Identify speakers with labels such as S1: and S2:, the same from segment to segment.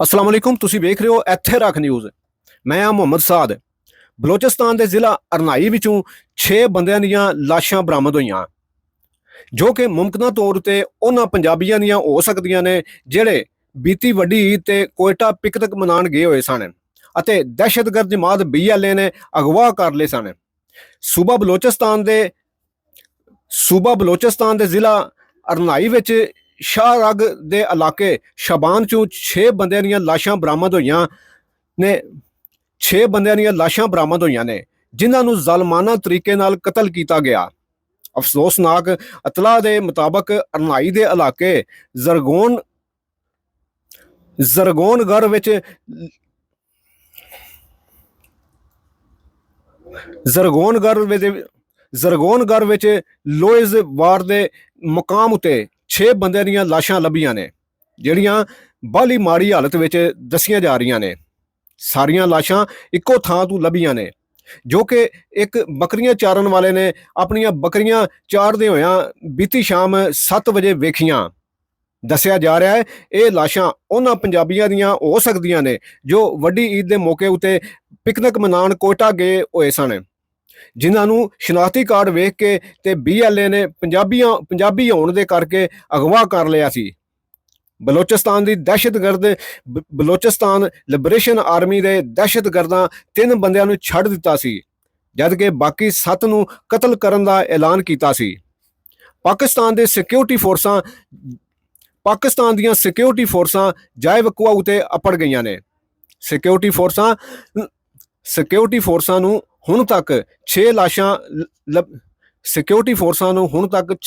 S1: अस्सलाम वालेकुम। तुसी वेख रहे हो ਇੱਥੇ ਰੱਖ ਨਿਊਜ਼। ਮੈਂ ਆ ਮੁਹੰਮਦ ਸਾਦ। ਬਲੋਚਿਸਤਾਨ ਦੇ ਜ਼ਿਲ੍ਹਾ ਅਰਨਾਈ ਵਿੱਚੋਂ 6 ਬੰਦਿਆਂ ਦੀਆਂ ਲਾਸ਼ਾਂ ਬਰਾਮਦ ਹੋਈਆਂ ਜੋ ਕਿ ਮੁਮਕਿਨਾ ਤੌਰ ਤੇ ਉਹਨਾਂ ਪੰਜਾਬੀਆਂ ਦੀਆਂ ਹੋ ਸਕਦੀਆਂ ਨੇ ਜਿਹੜੇ ਬੀਤੀ ਵੱਡੀ ਈਦ ਤੇ ਕੋਇਟਾ ਪਿਕਨਿਕ ਮਨਾਉਣ ਗਏ ਹੋਏ ਸਨ ਅਤੇ ਦਹਿਸ਼ਤਗਰਦ ਜਮਾਤ BLA ਨੇ ਅਗਵਾ ਕਰ ਲਏ ਸਨ। ਸੂਬਾ ਬਲੋਚਿਸਤਾਨ ਦੇ ਜ਼ਿਲ੍ਹਾ ਅਰਨਾਈ ਵਿੱਚ ਸ਼ਾਹਰਗ ਦੇ ਇਲਾਕੇ ਸ਼ਬਾਨ ਚੋਂ 6 ਬੰਦਿਆਂ ਦੀਆਂ ਲਾਸ਼ਾਂ ਬਰਾਮਦ ਹੋਈਆਂ ਨੇ ਜਿਨ੍ਹਾਂ ਨੂੰ ਜ਼ਾਲਮਾਨਾ ਤਰੀਕੇ ਨਾਲ ਕਤਲ ਕੀਤਾ ਗਿਆ। ਅਫਸੋਸਨਾਕ ਇਤਲਾਹ ਦੇ ਮੁਤਾਬਕ ਅਰਨਾਈ ਦੇ ਇਲਾਕੇ ਜ਼ਰਗੋਨਗਰ ਵਿੱਚ ਲੋਇਜ਼ ਵਾਰ ਦੇ ਮੁਕਾਮ ਉਤੇ 6 ਬੰਦਿਆਂ ਦੀਆਂ ਲਾਸ਼ਾਂ ਲੱਭੀਆਂ ਨੇ ਜਿਹੜੀਆਂ ਬਾਲੀ ਮਾੜੀ ਹਾਲਤ ਵਿੱਚ ਦੱਸੀਆਂ ਜਾ ਰਹੀਆਂ ਨੇ। ਸਾਰੀਆਂ ਲਾਸ਼ਾਂ ਇੱਕੋ ਥਾਂ ਤੋਂ ਲੱਭੀਆਂ ਨੇ ਜੋ ਕਿ ਇੱਕ ਬੱਕਰੀਆਂ ਚਾਰਨ ਵਾਲੇ ਨੇ ਆਪਣੀਆਂ ਬੱਕਰੀਆਂ ਚਾਰਦੇ ਹੋਇਆਂ ਬੀਤੀ ਸ਼ਾਮ 7 ਵਜੇ ਵੇਖੀਆਂ। ਦੱਸਿਆ ਜਾ ਰਿਹਾ ਹੈ ਇਹ ਲਾਸ਼ਾਂ ਉਹਨਾਂ ਪੰਜਾਬੀਆਂ ਦੀਆਂ ਹੋ ਸਕਦੀਆਂ ਨੇ ਜੋ ਵੱਡੀ ਈਦ ਦੇ ਮੌਕੇ ਉੱਤੇ ਪਿਕਨਿਕ ਮਨਾਉਣ ਕੋਇਟਾ ਗਏ ਹੋਏ ਸਨ, ਜਿਨ੍ਹਾਂ ਨੂੰ ਸ਼ਨਾਖਤੀ ਕਾਰਡ ਵੇਖ ਕੇ ਤੇ BLA ਨੇ ਪੰਜਾਬੀ ਹੋਣ ਦੇ ਕਰਕੇ ਅਗਵਾ ਕਰ ਲਿਆ ਸੀ। ਬਲੋਚਿਸਤਾਨ ਲਿਬਰੇਸ਼ਨ ਆਰਮੀ ਦੇ ਦਹਿਸ਼ਤਗਰਦਾਂ 3 ਬੰਦਿਆਂ ਨੂੰ ਛੱਡ ਦਿੱਤਾ ਸੀ ਜਦਕਿ ਬਾਕੀ 7 ਨੂੰ ਕਤਲ ਕਰਨ ਦਾ ਐਲਾਨ ਕੀਤਾ ਸੀ। ਪਾਕਿਸਤਾਨ ਦੀਆਂ ਸਿਕਿਉਰਿਟੀ ਫੋਰਸਾਂ ਜਾਇ ਵਕੂਆ ਉਤੇ ਅਪੜ ਗਈਆਂ ਨੇ। ਸਿਕਿਉਰਿਟੀ ਫੋਰਸਾਂ ਨੂੰ ਹੁਣ ਤੱਕ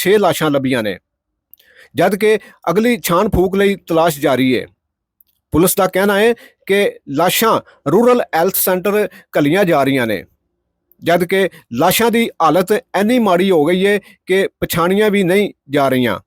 S1: 6 ਲਾਸ਼ਾਂ ਲੱਭੀਆਂ ਨੇ ਜਦਕਿ ਅਗਲੀ ਛਾਣ ਫੂਕ ਲਈ ਤਲਾਸ਼ ਜਾਰੀ ਹੈ। ਪੁਲਿਸ ਦਾ ਕਹਿਣਾ ਹੈ ਕਿ ਲਾਸ਼ਾਂ ਰੂਰਲ ਹੈਲਥ ਸੈਂਟਰ ਘੱਲੀਆਂ ਜਾ ਰਹੀਆਂ ਨੇ ਜਦਕਿ ਲਾਸ਼ਾਂ ਦੀ ਹਾਲਤ ਇੰਨੀ ਮਾੜੀ ਹੋ ਗਈ ਹੈ ਕਿ ਪਛਾਣੀਆਂ ਵੀ ਨਹੀਂ ਜਾ ਰਹੀਆਂ।